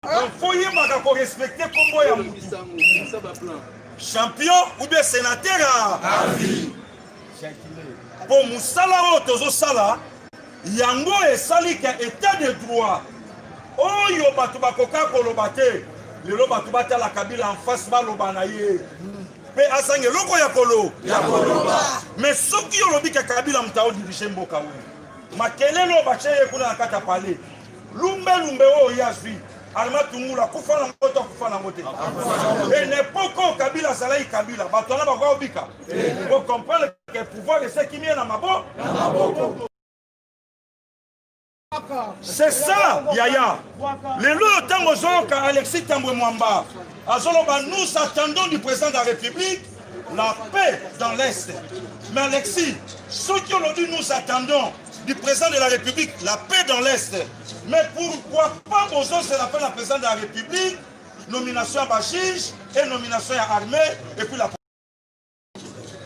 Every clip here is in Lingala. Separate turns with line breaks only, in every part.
Donc faut y respecter comme champion ou bien sénateur à vie. Pour Moussala Otozo Sala, Yango et Salika état de droit. Oh yo batubakoka kolobate, le lobatubata la Kabila en face balobanaye. Mais asange loko ya kolo, mais ceux qui ont lobby que Kabila mtao dirige mboka oui. Makele lo bache kuna nakata pale. Lumbe o yasvi. Alma tumula kufa na moto kufa na moto. Et n'importe quoi Kabila salai Kabila. Batona ba obika. Pour comprendre que le pouvoir est ce qui vient dans ma boque. C'est ça, Yaya. Les lots tango zoka Alexis Tambwe Mwamba. Azoloba, nous attendons du président de la République la paix dans l'Est. Mais Alexis, ceux qui ont dit nous attendons du président de la République la paix dans l'Est. Mais pourquoi pas besoin c'est la paix de la présidente de la République, nomination à Bachich et nomination à Armée et puis la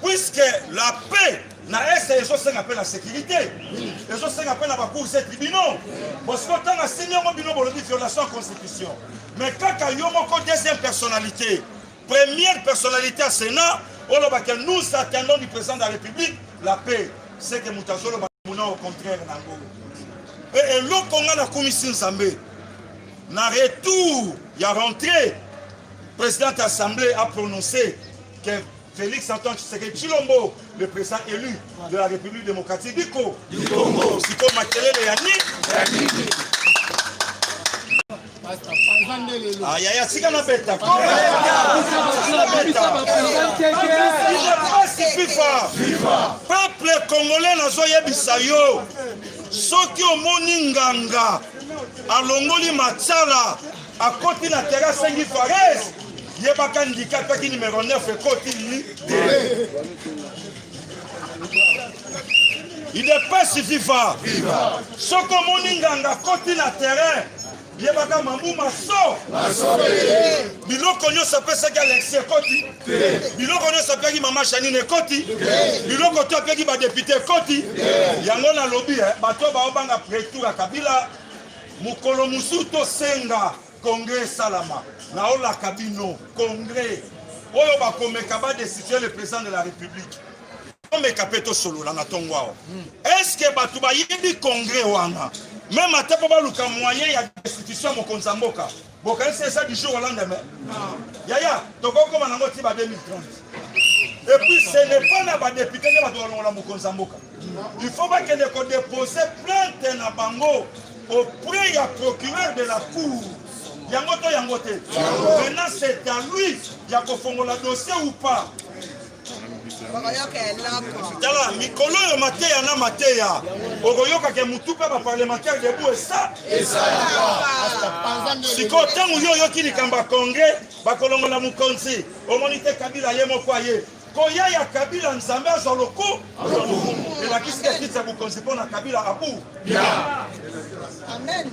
puisque la paix na est les autres appellent la sécurité. Les autres appellent la cour ces tribunaux. Parce que tant que signé mon bino de violation de la constitution. Mais quand il y a deuxième personnalité, première personnalité à Sénat, nous attendons du président de la République la paix. C'est que Moutazolo au contraire et l'autre on a la commission Zambé. Na retour, il y a rentré, le président de l'Assemblée a prononcé que Félix Antoine Tshisekedi Tshilombo, le président élu de la République démocratique du Congo. Siko Makelele Yani. Ah, yaya, tika na beta. Peuple congolais na zoye bisayo. Soki omoni nganga alongoli Matsala akoti na terrasse Sengi Fares. Yebaka handicap qui numéro 9 et côté il n'est pas suffisant. Ce que mon inganga côté na terrain, yebaka mamou maso. Biloko nyo s'appelle ça Alexis Koti. Biloko nyo s'appelle Maman Chanine Koti. Biloko to appelle ba député Koti. Yango na lobby bato ba obanga prétour à Kabila. Mukolo musuto senga Congrès Salama. Naola Kabino, Congrès, Oyo Bakomeka ba destituer le président de la République. Komeka peto solo la natongwa. Est-ce que Batouba yebi Congrès wana? Même à Tapoba Luka moyen il y a destitution mon Konzamboka. Boka c'est ça du jour au lendemain. Yaya, toko comme on a tiba 2030. Et puis ce n'est pas la député de la Mokonzamboka. Il faut pas qu'elle dépose plainte na bango auprès du procureur de la cour. Yangoto Yangote. Maintenant c'est à lui. Yakofongo la dossier ou pas. Tala, Mikolo yo mateya na mateya. Ogoyoka ke mutupe ba parlementaire debout et ça. Siko tangu yo yo kili kamba Congrès, ba kolongo la mukonzi. Omonite Kabila yemo kwaye. Koya ya Kabila nzambe azoloko. Et la kisi ke kitsa mukonzi pona Kabila abu. Amen.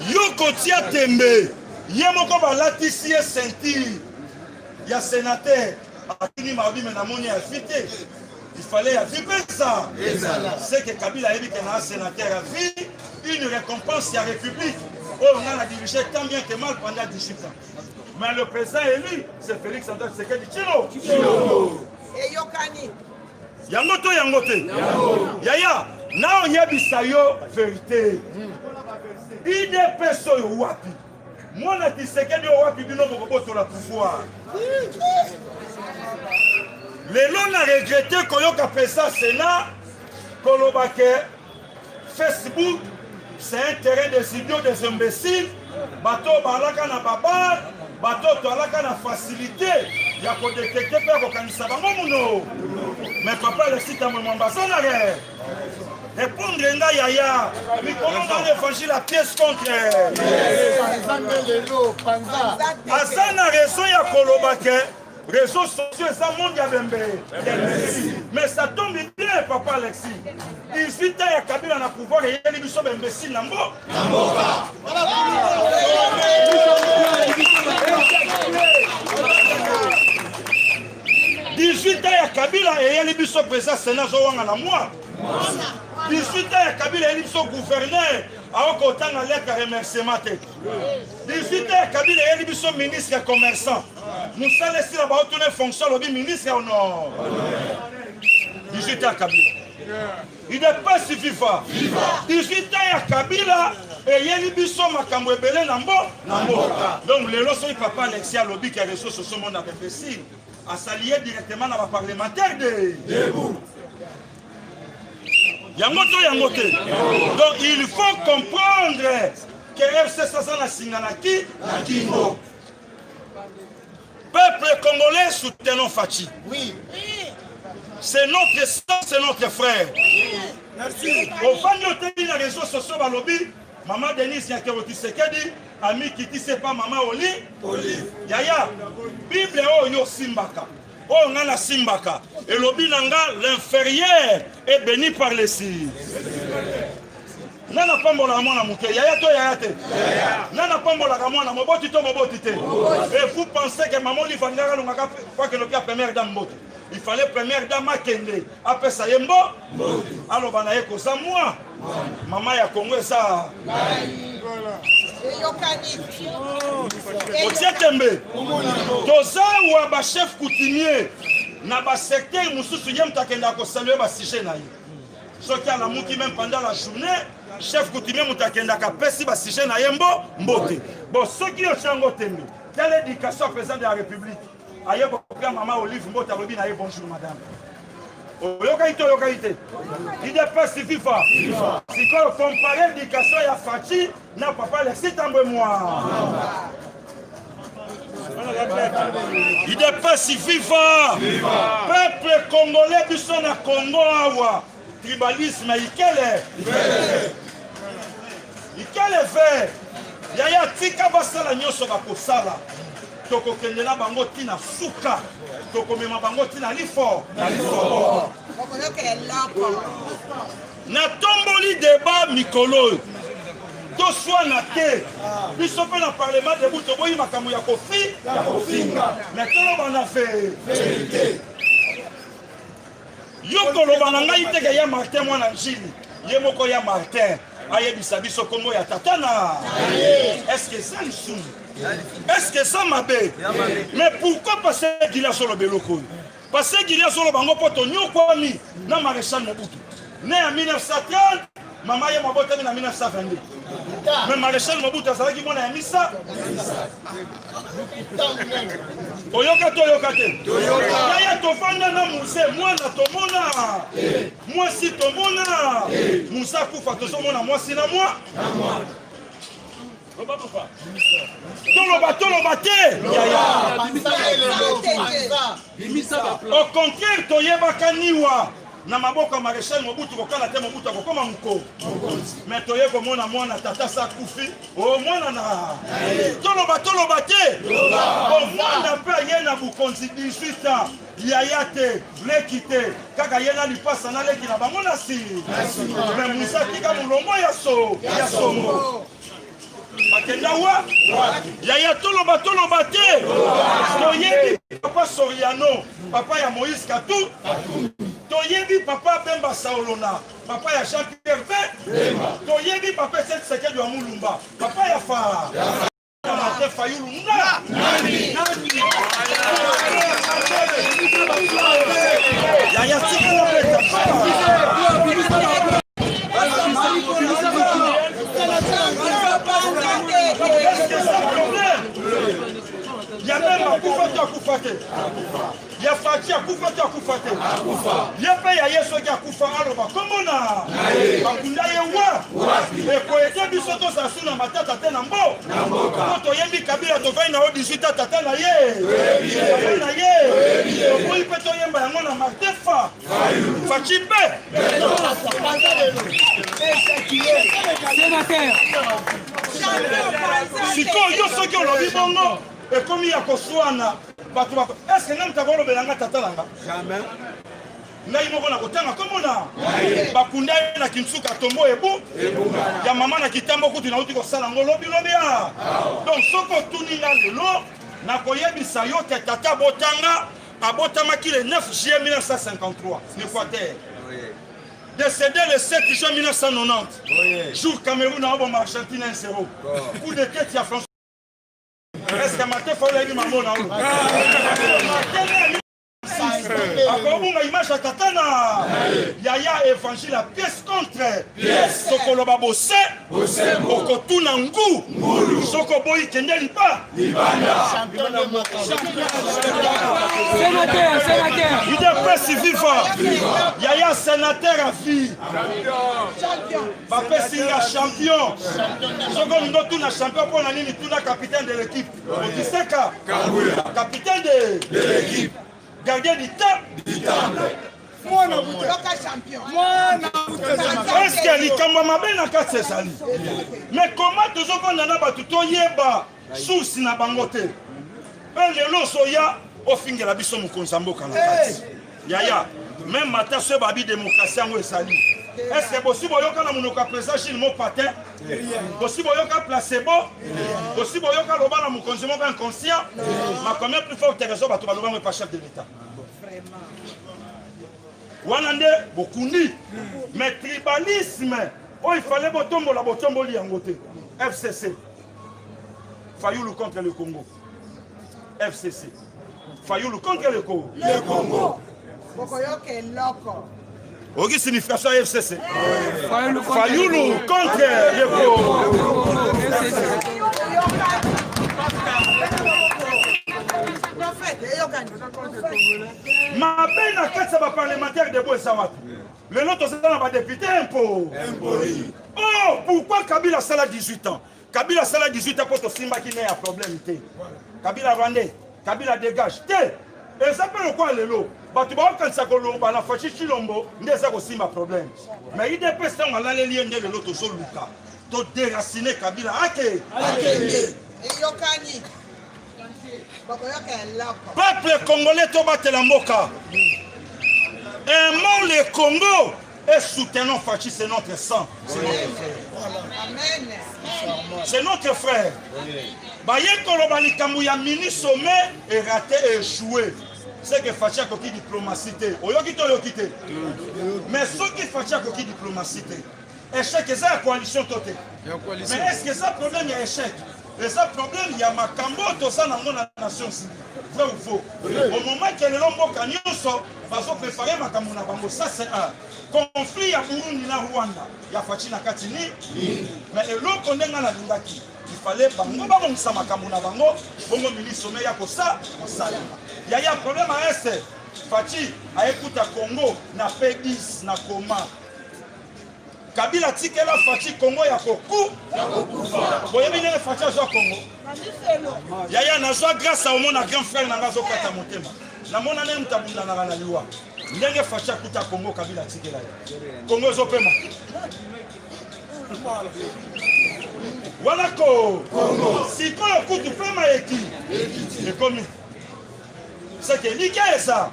Yoko tia tembe. Yemoko balatisi ceinture. Il y a sénateur. Il fallait vivre ça. C'est que Kabila a dit qu'il y a un sénateur à vie, une récompense à la République. On a dirigé tant bien que mal pendant 18 ans. Mais le président élu, c'est Félix Antoine Tshisekedi Tshilombo. Et Yokani. Yangoto Yangote. Yaya. Now yebisayo vérité. Il n'est pas so wapi. Moi na Tshisekedi wapi bino bokoboto la pouvoir. Les gens ont regretté koyoka pesa Sénat kolobake Facebook c'est un terrain des idiots, des imbéciles. Bato balaka na baba, bato toalaka na facilité. Ya ko détecter pe ko kanisa bango muno. Mais papa le site mo mbasana re. Répondre nga yaya. Mikolo dans l'évangile la pièce contre. Asana raison ya kolobake. Réseaux sociaux, ça monde ya bembe. Mais ça tombe bien, papa Alexis. 18 ans, il y a Kabila na pouvoir et il y a des imbéciles dans le monde. 18 ans, il y a Kabila et il y a des présidents Sénat Zouanga na moi. 18 ans, il y a Kabila et il y a des gouverneurs aokotanga lettre ya remerciement te 18h Kabila yeli biso ministre commerçant musala esila baotuna fonction lobi ministre ya honor 18h Kabila il n'est pas suffisant 18h ya Kabila eyeli biso makambo ebele na mboka donc lelo soki papa Alexis alobi ke réseaux sociaux monde imbécile a s'allier directement na parlementaire de debout yango te donc il faut comprendre que FC Sasa na singanaki na kingo peuple congolais soutenons Fachi oui c'est notre sang c'est notre frère merci au fond de les réseaux sociaux balobi maman Denise Nyakero Tshisekedi ami Kiti c'est pas maman Oli yaya Bible oyo simbaka oh nana simbaka et lobi nanga l'inférieur est béni par les signes nana pambola mwana muke yaya to yaya te nana pambola ka mwana moboti to moboti te et vous pensez que maman li fangaka lungaka quoi que le père première dame mbote il fallait première dame akende après ça yembo alors bana yeko za moi maman ya Congo ça Otiatembe toza wa ba chef coutumier na ba secteur mususu yem takenda ko saluer ba sujet na ye soki ala muki même pendant la journée chef coutumier mutakenda ka pesi ba sujet na yembo mbote bon soki yo chango tembe quelle éducation président de la République aye ko ka maman Olive Mbote alobi na ye bonjour madame Yokaite. Il n'est pas suffisant. Si on compare l'éducation à Fachi, n'a pas Alexis moi. Il n'est pas suffisant. Peuple congolais du son à Congo, tribalisme, il est fait. Yaya tika basala nyoso bakosala. Toko kendela bango tina suka. Toko mema bango tina lifo. Na tomboli débat mikolo. To soit na te. Biso pe na parlement de buto boyi makambo ya kofi. Mais tolo bana fait vérité. Yoko lo bana ngai teke ya Martin mwana njini. Ye moko ya Martin. Aye bisabiso kombo ya tatana. Est-ce que ça nous est-ce que ça m'a bé? Mais pourquoi passer qu'il a sur le beloko? Passer qu'il a sur le bango poto nyokwami na maréchal Mobutu. Né en 1930, maman ya Mobutu en 1922. Mais maréchal Mobutu a qui mona misa. Oyoka te. Yaya to fanda na muse mwana to mona. Moi si to mona. Musa kufa to so mona moi si na moi. Au contraire, toyebaka niwa na maboko maréchal Mobutu kokala te Mobutu akokoma muko. Mais toyeko mona mwana tata sa kufi o mwana na toloba te. O mwana pe yena bukonzi 18 ans. Yaya te, leki te, kaka yena lipasa na leki na bango na si. Mais Musa kika mulongo ya songo. Bakenda wa yaya toloba te toyebi papa Soriano papa ya Moïse Katou toyebi papa Bemba Saolona papa ya Jean-Pierre Bemba toyebi papa Tshisekedi wa Mulumba papa ya Fa Martin Fayulu nani yaya tikala il y a même Akufa te. Il y a Fachi Akufa te. Il y a pas Yeso qui Akufa aloba. Comment na? Bakunda yewa. Et ko ete biso to sasu na matata te na mbo. To yembi Kabila to vai na 18 tata na ye. Na ye. Ko ipe to yemba yango na Martefa. Fachi pe. Siko yo soki olobi bongo ekomi ya koswana bato bako est-ce que ngam takolo belanga tatalanga jamais ngai moko na kotanga komona bakunda na Kinsuka tombo ebu ya mama na kitambo kutu na uti kosala ngolobi lobia donc soko tuninga lelo na koyebisa yo te tata botanga abotamaki le 9 juillet 1953 l'Équateur décédé le 7 juin 1990. Jour Cameroun a bon Argentine 1-0. Coup de tête, il y a François. Est-ce que Maté faut aller maman là? Encore une image à Katana. Yaya évangile la pièce contre pièce. Soko loba bosse. Oko tuna ngu. Soko boy kende liba. Sénateur. Il est presse viva. Yaya sénateur à vie. Papa Singa champion. Soko ndo tuna champion pour la nini tuna capitaine de l'équipe. Odiseka. Capitaine de l'équipe. Gardien du temps. Est-ce que les camarades sont sali? Mais comment tous les gens n'ont pas tout yeba sous na bangote? Un lelo soya au fin de la biso mukonsambo kanakati. Yaya, même matin ce babi démocratie en sali. Est-ce que possible yoka na munoka président Gilles mon patin? Possible yoka placebo? Possible yoka loba na mukonsambo inconscient? Ma combien plus forte raison ba to loba pas chef de l'État. Wanande Bokundi, mais tribalisme, oh il fallait botombo la botombo liangote. FCC, Fayoulou contre le Congo. FCC, Fayoulou contre le Congo. Le Congo. Ogi signification FCC. Fayoulou contre le Congo. Ma peine à 4 parlementaires de Boissawat. Le nôtre, c'est dans député impôt. Oh, pourquoi Kabila Sala 18 ans? Kabila Sala 18 ans pour te Simba qui n'est à problème. Kabila Rwandais, Kabila dégage. Et ça peut le quoi le lot? Bah tu vois quand ça colombe, la fachi chilombo, n'est ça aussi ma problème. Mais il dépêche ça, on a les liens de l'autre sur Luka. To déraciner Kabila. Ake. Peuple congolais, Tobate la Moka. Aimons le Congo et soutenons Fachi, c'est notre sang. C'est notre frère. Baye Kolobani Kamouya mini sommet est raté et échoué. C'est que Fachi a coquille diplomatie. Oyokite. Mais ceux qui Fachi a coquille diplomatie. Échec, c'est la coalition totale. Mais est-ce que ça problème, il y a échec? Et ça problème, il y a ma cambo, tout ça dans la nation. Vrai ou faux? Au moment que les lombos canyoso, parce qu'on préparait ma cambo, ça c'est un conflit à Burundi na Rwanda. Il y a Fatina Katini, mais le lot qu'on est dans la Lingaki. Il fallait bango, bango, ça ma cambo na bango, bongo milice sommet, il y a que ça, il y a un problème à Est. Fachi a écouté à Congo, n'a fait 10, n'a coma. Kabila tikela Fachi Congo ya koku. Boye bine Fachi azwa Congo. Yaya nazwa grâce au mon grand frère na ngazo kata motema. Na mona ne mtabunda na liwa. Ndenge Fachi akuta Congo Kabila tikela. Congo zopema. Voilà Congo. Si quand kutu pema eki. Et comme c'est que liké ça.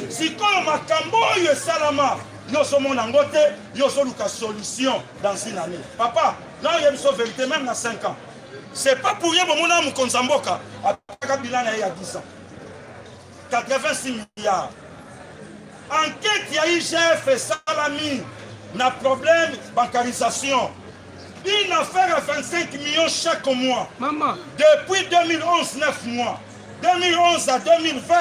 Si quand makambo yo salama. Yo sommes en Angote, yo sommes une solution dans une année. Papa, là il y a une vérité même à 5 ans. C'est pas pour rien que mon âme Konzamboka a bilan il y a 10 ans. 86 milliards. Enquête, il y a eu chef et salami. N'a problème, bancarisation. Une affaire à 25 millions chaque mois. Maman. Depuis 2011, 9 mois. 2011 à 2020,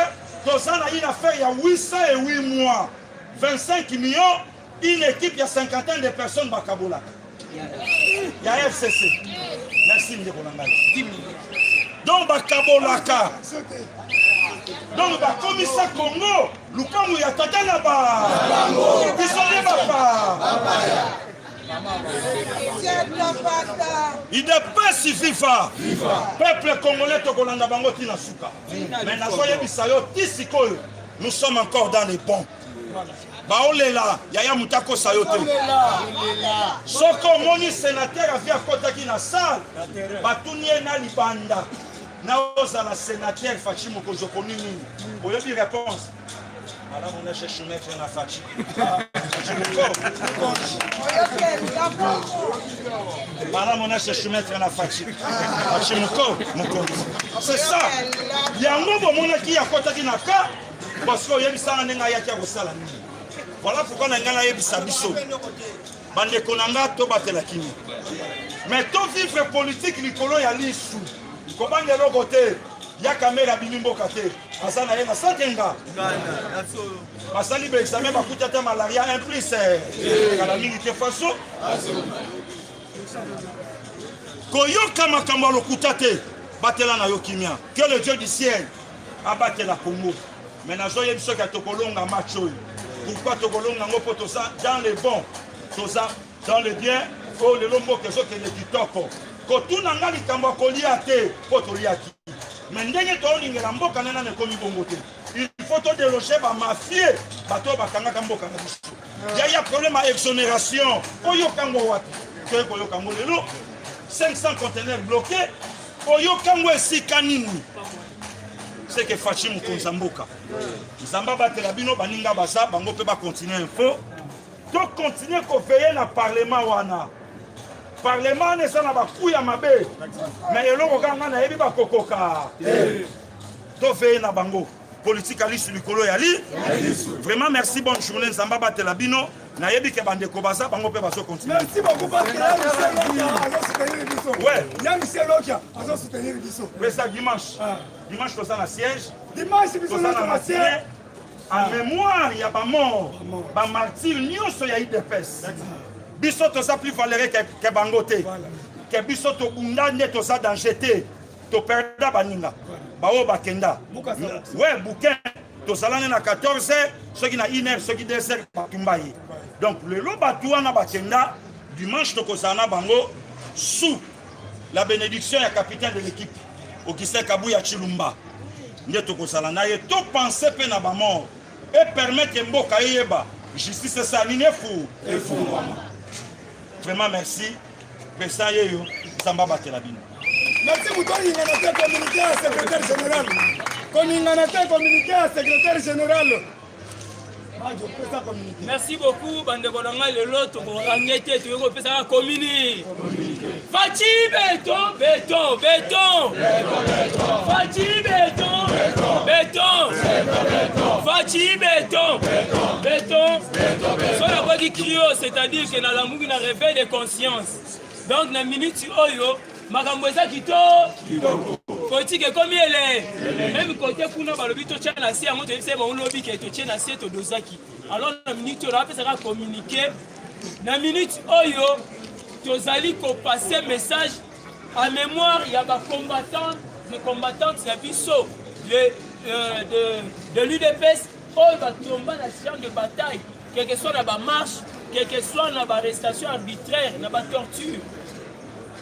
dans une affaire, il y a 808 mois. 25 millions, une équipe, il y a 50 de personnes à Kabola. Il y a FCC. Merci, donc, Kabolaka. Donc, le commissaire Congo, Lukamu Yataka là-bas. Ils sont des papas. Il dépasse FIFA. Peuple congolais, Togolanda Bango Tinasuka. Mais nous sommes encore dans les bons. Baolela, Yaya Moutako Sayote. Soko moni sénateur a vu à côté qui na salle. Batounie na libanda. Naoza la sénateur Fachi Mokojoko nini. Oyo bi réponse. Madame on a cherché mettre na Fachi. Madame on a cherché mettre na Fachi. Fachi Moko. C'est ça. Yango bo mona ki à côté qui na ka. Parce que yebisa nga yaki ya kosala nini. Voilà pourquoi nous avons yebisa biso. Bande konanga to batela kimi. Mais to vivre politique likolo ya lisu. Kobanga lo côté. Ya caméra binimbo kate. Asa na yena satenga. Basali be examen bakuta ta malaria implice. Kala mingi te faso. Koyoka makambo lokuta te. Batela na yo kimia. Que le Dieu du ciel abatte la Congo. Mais nazo yebiso ka tokolonga macho. Pourquoi tokolonga ngo poto ça dans les bons. Tout ça dans le bien. Oh le lombo que so que le kitoko. Ko tuna ngali kamba kolia te poto liaki. Mais ndenge to lingela mboka nana ne komi bongo te. Il faut to déloger ba mafie bato bakanga kamboka na biso. Il y a problème à exonération. Oyo kango watu. Que koyo kango lelo 500 conteneurs bloqués. Oyo kango esika nini. C'est que Fachim Konzamboka. Zamba batela bino baninga basa bango pe ba continuer info. To continuer ko veiller na parlement wana. Parlement ne sana ba kuya mabe. Mais eloko kanga na yebi ba kokoka. To veiller na bango. Politique ali sur likolo yali. Vraiment merci, bonne journée Zamba batela bino. Na yebi ke bande ko basa bango pe baso continuer.
Merci beaucoup parce que là
ouais,
il y a Michel Lokia à soutenir biso.
Mais ça dimanche. Dimanche to ça na siège.
Dimanche biso na siège.
En mémoire, il y a pas mort. Ba martyr nyonso ya IDPS. Biso to ça plus valeureux que bangote. Que biso to bunda ne to ça danger te. To perda baninga. Ba o bakenda. Ouais, bouquin. To salane na 14h, ceux qui na 1h, ceux qui 2h batumbaye. Donc le lo batua na bakenda dimanche to kosana bango sous la bénédiction ya capitaine de l'équipe Augustin Kabuya Chilumba. Nde to kosala na ye to penser pe na ba mort et permettre mboka yeba justice ça ligne fou. Vraiment merci. Pesa yeyo Zamba batela bino.
Merci beaucoup inganateur communiqué à secrétaire général. Comme inganateur communiqué à secrétaire général.
Merci beaucoup, bande Bolanga, le lot, on a été, tu veux faire communiquer. Fati béton, béton, béton. Fati béton, béton. Fati béton, béton. Soit la voix qui crie, c'est-à-dire que dans la mouille, on a réveil de conscience. Donc, dans la minute, oyo, Makamboza Kito. Politique comme il est. Même côté kuna balobi to tient la si à monter c'est bon lobby qui to tient la si to dozaki. Alors la minute on va faire communiquer. La minute oyo tozali ko passer message en mémoire il y a des combattants, des combattantes la biso de l'UDPS oyo va tomber dans champ de bataille, quel que soit la marche, quel que soit la arrestation arbitraire, la torture.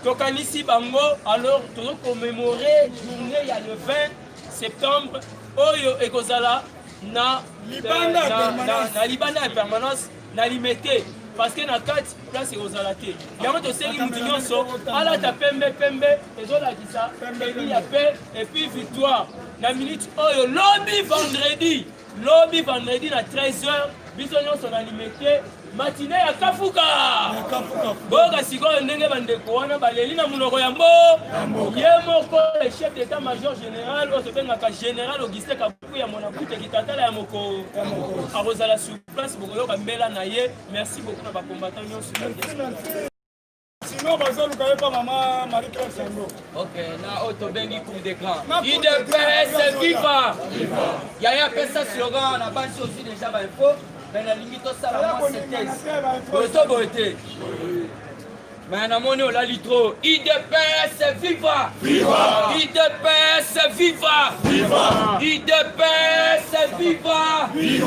Tokanisi Bango, alors nous commémorer journée il y a le 20 septembre Oyo Ekozala na Libanda permanence na limité parce que na 4 place Ekozala té. Yango to seli mutinyoso ala ta pembe ezola kisa pembe ya paix et puis victoire. Na minute Oyo lobby vendredi na 13h biso nyonso na limité. Matinée à Kafuka. Boga sikoyo ndenge bandeko wana baleli na munoko ya mbo. Yemoko le chef d'état-major général osobengaka général Augustin Kabuya monakute kitatala ya moko. Arozala sur place bokoyoka mbela na ye. Merci beaucoup na ba combattant nyonso.
Sinon bazo lukaye pa maman Marie-Claire Sango.
OK, na otobengi coup d'écran. IDPS viva. Yaya pesa slogan na bansi aussi déjà ba info. Mais la limite ça la moi c'était beauté mais na moni la litro IDPS viva IDPS viva IDPS viva il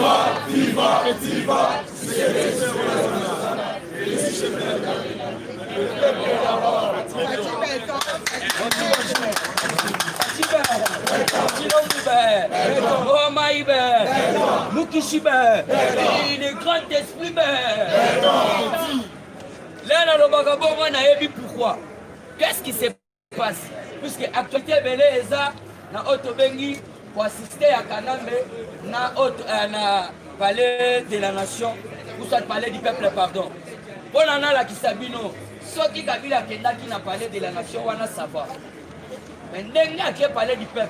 est grand esprit. Pourquoi? Qu'est-ce qui se passe? Puisque actualité Beleza na Otobengi pour assister à Kanambe na palais de la nation ou soit palais du peuple pardon. Pour la Kisabino, ceux qui Kabila Kendaki na palais de la nation wana savoir. Mais ndenge qui palais du peuple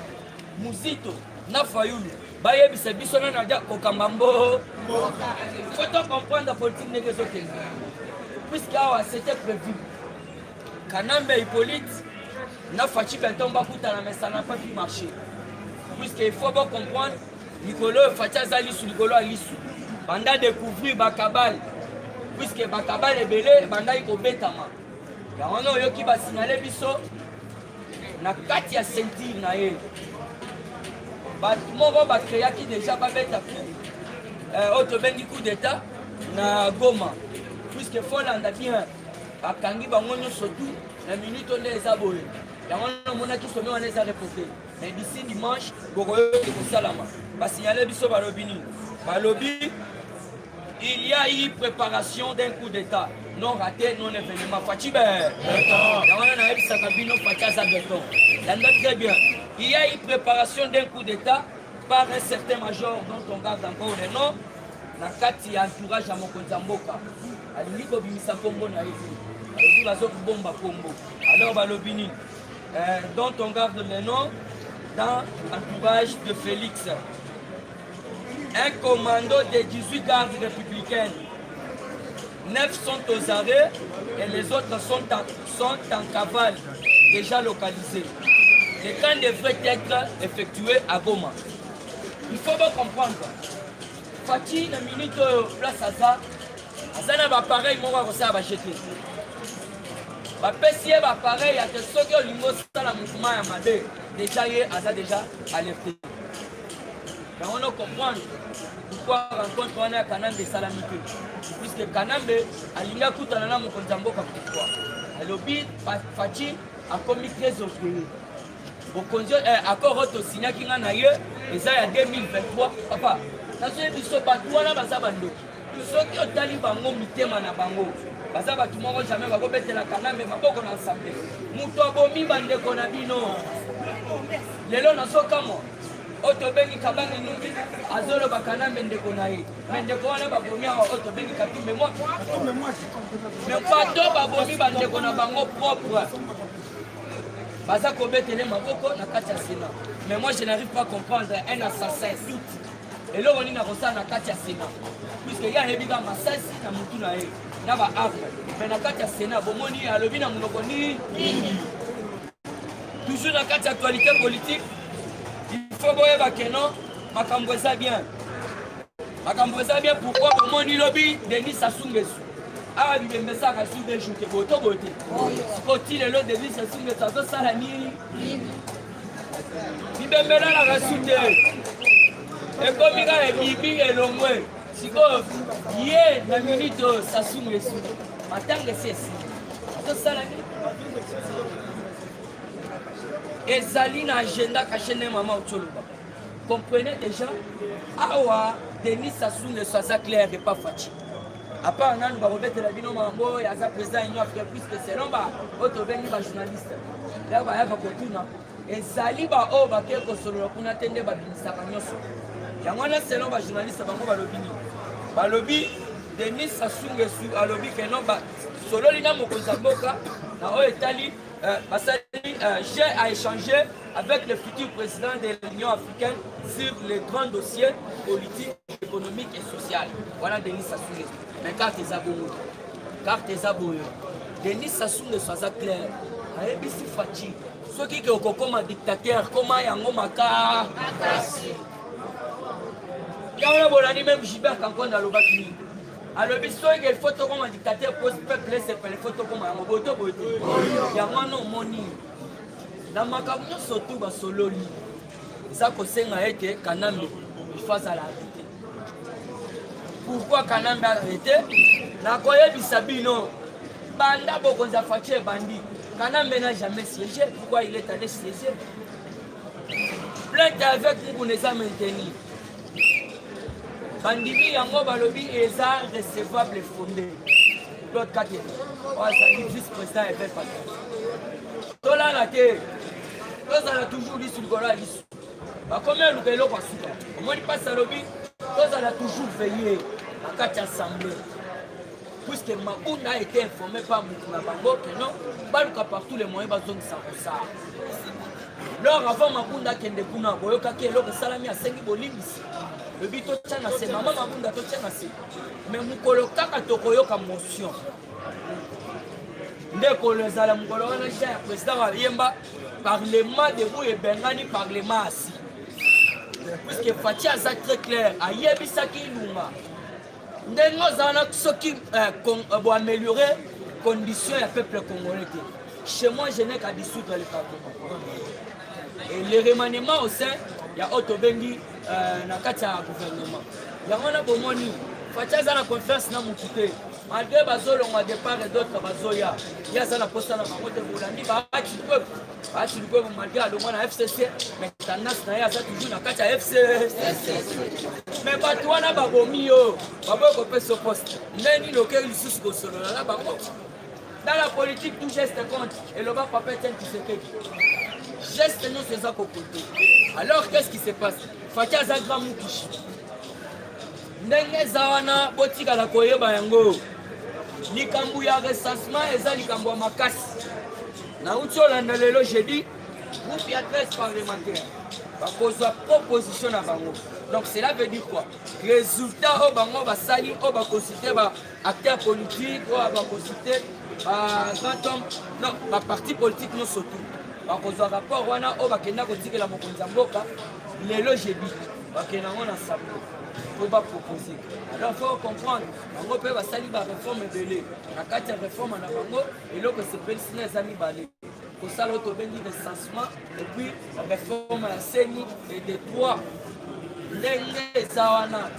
Muzito na Fayulu bayebisa biso na nadia kokamba mbo faut comprendre la politique ndenge ezokende puisque awa c'était prévu Kanambe Hippolyte na Fachi Benton bakutana mais ça n'a pas pu marcher puisque il faut bien comprendre Nicolo Fachi azali sous Nicolo alisu banda découvrir bakabal puisque bakabal ebele banda ikobetama yango oyoki basignale biso na kati ya ceinture na ye bato moko bakreaki déjà babeta oyo tobengi coup d'état na Goma puisque folanda bien bakangi bango nyonso tu na minute nde eza boye yango namonaki somi wana eza reporté mais d'ici dimanche bokoyoki kosalama basignale biso balobi nini balobi il y a eu préparation d'un coup d'état non raté non événement Fachi yango na nayebisaka bino Fachi aza béton landa très bien il y a eu préparation d'un coup d'état par un certain major dont on garde encore le nom na kati ya entourage ya mokonzi ya mboka alingi kobimisa kombo na ye alobi bazokobomba kombo alors balobi nini dont on garde le nom dans entourage de Félix un commando de 18 gardes républicaines 9 sont aux arrêts et les autres sont en cavale déjà localisés. Les camps devraient être effectués à Goma. Il faut bien comprendre. Fachi, la minute place à ça, na l'appareil, mon va ça va jeter. La PCE va pareil, à te sauver au limon, ça la mouvement à Madé. Déjà, il a déjà alerté. Mais on doit comprendre pourquoi rencontre on a Kanambe Salamité. Puisque Kanambe, a l'Inga Koutanana Mokonzambo comme pourquoi. Alobi, Fachi a commis très opéré. Accord auto signé qui n'a eu, et ça il y a 2023. Papa, ça c'est du sobatouan là, ça va nous. Ceux qui ont talibango, mitema na bango. Baza batu moko jamais va kobete la Kanambe, maboko na ensemble. Muto abomi bande konabino. Lelo na sokamo. Oto bengi kabangi numbi azolo Kanambe ndeko na ye. Mais ndeko wana babomi oto bengi kapi mais moi. Mais pas to babomi bande kona bango propre. Baza kobetele maboko na kati ya Sénat. Mais moi je n'arrive pas à comprendre un assassin et là on est na rosa na kati ya Sénat. Puisque ya hebika masasi na mutu na ye. Na ba arme. Mais na kati ya Sénat bomoni alobi na munoko ni toujours na kati ya actualité politique. Il faut boyeba que non makambo eza bien. Makambo eza bien pourquoi bomoni lobi Denis Sassou Nguesso. Ah, il me met ça à sous des jours, c'est beau, tout beauté. Quand-il est là, Denis Sassou Nguesso, ça fait ça la nuit. Il me met là la rasoute. Et comme il a un bibi et l'homme, si vous hier, la minute, Sassou Nguesso, matin que c'est ça. Ça fait ça la nuit. Et Zaline agenda caché ne maman au Tcholoba. Comprenez déjà, ah, Denis Sassou Nguesso, ça clair et pas Fachi. À part un an, on va remettre la bino mambo et à sa président union africaine puisque c'est l'homme auto venu ba journaliste. Là va y avoir beaucoup et sali ba o ba quelque solo kuna tende ba binisa kanyoso. Yango na c'est l'homme ba journaliste bango ba lobini. Ba lobi Denis Sassou Nguesso a lobi que non ba solo lina mokonza mboka na o etali j'ai à échanger avec le futur président de l'Union africaine sur les grands dossiers politiques, économiques et sociaux. Voilà Denis Sassou Nguesso. Mais carte des abonnés. Denis Sassou Nguesso soit clair. Aébisi Fachi. Ceux qui ont comme un dictateur, comment il y a un maka. Il y a un bolani même Gilbert Kankon dans le Bakini. Alors, il faut que les photos comme un dictateur pose peuple laisse les photos comme un moboto. Il y a un nom moni. Dans ma cabinet surtout bas solo li. Ça conseille à être Kanambe. Il faut ça l'arrêter. Pourquoi Kanambe a arrêté? Na koye bisabino. Banda bokonza Fachi bandi. Kanambe n'a jamais siégé. Pourquoi il est allé siéger? Plainte avec nous les a maintenus. Bandimi yango balobi eza recevable fondé. L'autre côté. Ouais, ça dit vice-président et fait pas. Tola la terre. Tous a toujours dit sur le gola dit. Bah combien nous payons pas souka. Moi il passe à lobby. Tous a toujours veillé à quatre assemblées. Puisque Maouna a été informé par Moukuna Bango que non, Baluka par tous les moyens basons de ça.
lor avant Mabunda kende kuna boyokaki eloko salami asengi bolimbisi lobi totya na se mama Mabunda totya na se mais mukolo kaka tokoyoka motion ndekolo ezala mukolo wana ya président ayemba parlement debout ebengani parlement assis puisque Fatia aza très clair ayebisaki ilunga ndenge ozala soki boaméliorer condition ya peuple congolais te. Chez moi je n'ai qu'à dissoudre le parlement et le remaniement au sein ya Otobengi na kati ya gouvernement yango na bomoni Fatia aza na confiance na mokite malgré bazolonga départ et d'autres bazoya ya aza na posta na bango te bolandi baati lukwebu malgré alongwa na FCC mais tendance na ye aza toujours na kati ya FCC mais bato wana babomi yo baboyi kopesa poste ndeni lokeli lisusu kosolola na bango dans la politique tout geste compte et le bas papa Etienne Tshisekedi geste non c'est ça kokote alors qu'est-ce qui se passe Fatia aza grand mukishi ndenge eza wana botikala koyeba yango likambo ya recensement eza likambo ya makasi nauti olanda lelo jeudi groupe ya 13 parlementaire bakozwa proposition na bango donc cela veut dire quoi résultat oyo bango basali oyo bakonsulte baacteur politique oyo bakonsulte grand homme non baparti politique non surtout bakozwa rapport wana oyo bakenda kotikela mokonzi ya mboka lelo jeudi bakenda yango na sambo po baproposer alors faut comprendre bango mpe basali bareforme ebele na kati ya réforme na bango eloko esepelisi na eza mibale kosala oyo tobengi recensement et puis réforme ya seni et de droit ndenge eza wana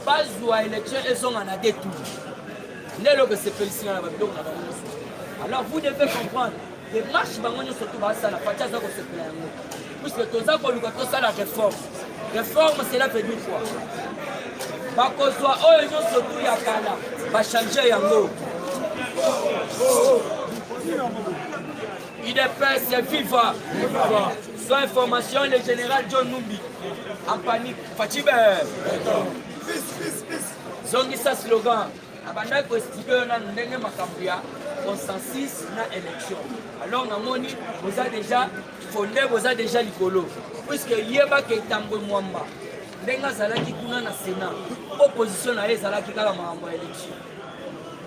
bazwa élection ezonga na deux tours nde eloko esepelisi na babiloko na bango nyonso alors vous devez comprendre démarche bango nyonso to basala Fatia aza kosepela yango puisque toza koluka tosala réforme cela veut dire quoi bakozwa oyo nyonso tu ya kala bachange yango IDPS viva sans information le général John Numbi en panique Fatibe zongisa slogan abandaki koexplike oyo nanu ndenge makambo ya consensus na élection alors namoni boza déjà fondé boza déjà likolo puisque yebaka etambwe mwamba ndenge azalaki kuna na sénat opposition na ye ezalaki kaka makambo ya élection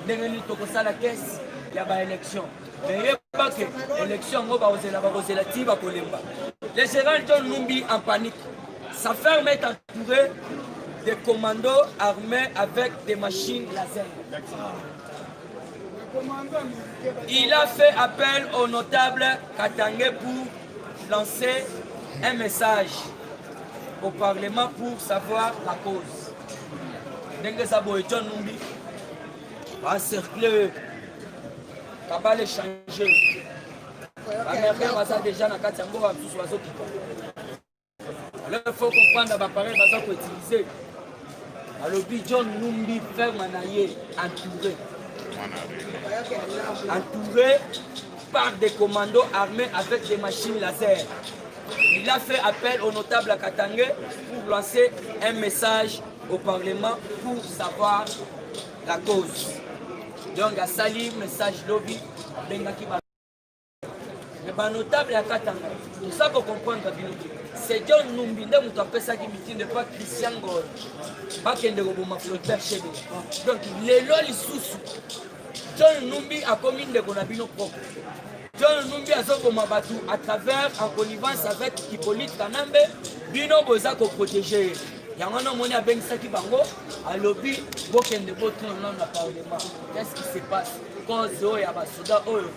ndenge nini tokosala kese ya baélection mais yebaka élection yango bakozela ti bakolemba le général John Numbi en panique sa ferme est entourée de commandos armés avec des machines laser. Il a fait appel au notable Katangé pour lancer un message au Parlement pour savoir la cause. Dengue Sabo et John Numbi va encercler, va les changer. L'Américain va déjà dans Katango, va tous oiseaux qui alors il faut comprendre l'appareil va utiliser. Alors John Numbi fait manayer entouré par des commandos armés avec des machines laser. Il a fait appel au notable Katangé pour lancer un message au Parlement pour savoir la cause. Donc à Sali, message lobby, mais notable à Katangé. Tout ça pour comprendre c'est John Numbi nde mutu apesaki mitinde pas Christian Ngol bakende koboma Flotteur Chebe donc lelo lisusu John Numbi akomi ndeko na bino propre John Numbi azokoma bato à travers en connivence avec Hippolyte Kanambe bino boza koprotéger yango nomoni abengisaki bango alobi bokende botuna na parlement qu'est-ce qui se passe cause oyo ya basoda oyo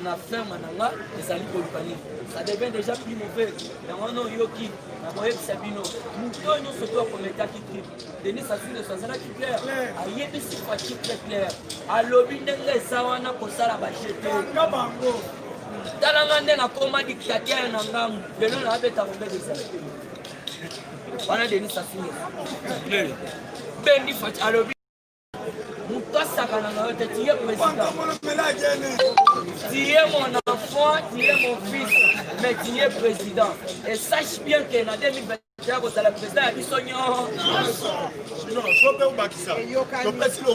na ferme nanga ezali kolukani ça devient déjà plus mauvais yango no yoki na moyebisa bino mutu oyo nyonso to akometaki crime Denis Sassou Nguesso azalaki clair ayebisi Fatia très clair alobi ndenge eza wana kosala bajete talanga ndenge akoma dictateur na ngambu lelo na abeta kobeta ezali wana Denis Sassou Nguesso bendi Fatia alobi tu es président. Tu es mon enfant, tu es mon fils, mais tu es président. Et sache bien que dans 2021, vous allez président à Bissognon. Non, je peux vous battre ça. Le président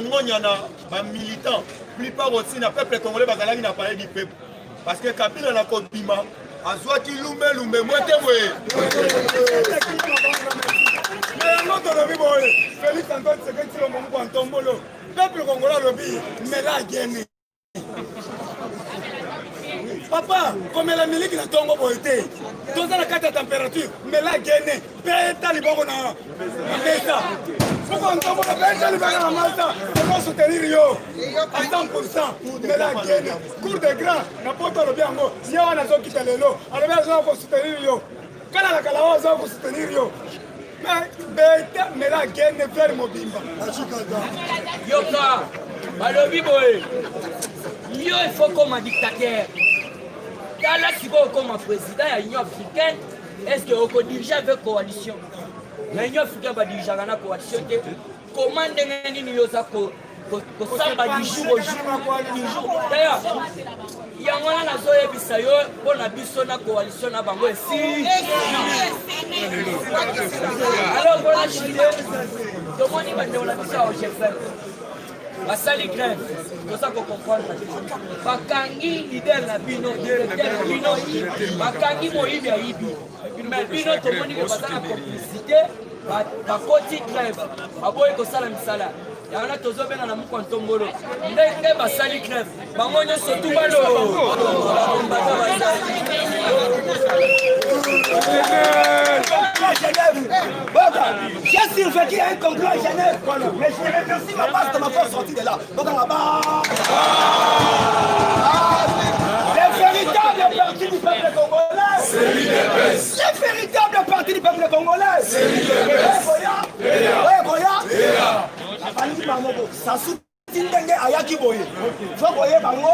est militant. Plupart aussi, le peuple congolais n'a pas parlé du peuple. Parce que Kabila n'a pas dit
azwaki lumbe mwa te boye mais yango tolobi boye Félix Antoine Tshisekedi Tshilombo Moko Ntombolo peuple congolais alobi mela agene papa komela miliki na ntongo boye te toza na kati ya température mela agene peta liboko na mesa Moko Ntombolo peta liboko na masa oko soutenir yo à 100% mela agene cour de grand na poto alobi yango ye wana azokita lelo alobi azoa kosoutenir yo kala na kala azoa kosoutenir yo mais beta mela agene vers mobimba
yoka balobi boye yo il faut comme un dictateur tala sikoyo comme un président ya union africaine est-ce que okodirige avec coalition na union africaine badirigeaka na coalition te comment ndenge nini yo oza kosamba du jour au jour d'ailleurs yango wana nazoyebisa yo mpo na biso na coalition na bango esili alors mpona chile tomoni bandeko na biso ya ogfm basali grève toza kocomprendre bakangi lider na bino directeur na bino bakangi moyibi ayibi mais bino tomoni ke baza na complicité bakoti grève baboyi kosala misala yango na tozobenga na Moko Ntombolo ndenge basali grève bango nyonso tubalo
j'ai survécu à un complot à Genève, mais je remercie ma base de m'avoir sorti de là. Les véritables partis du peuple congolais, c'est l'UDPS. Les véritables partis du peuple congolais, c'est l'UDPS. Ça soutient Ayaki Boye. Faut boyer bango.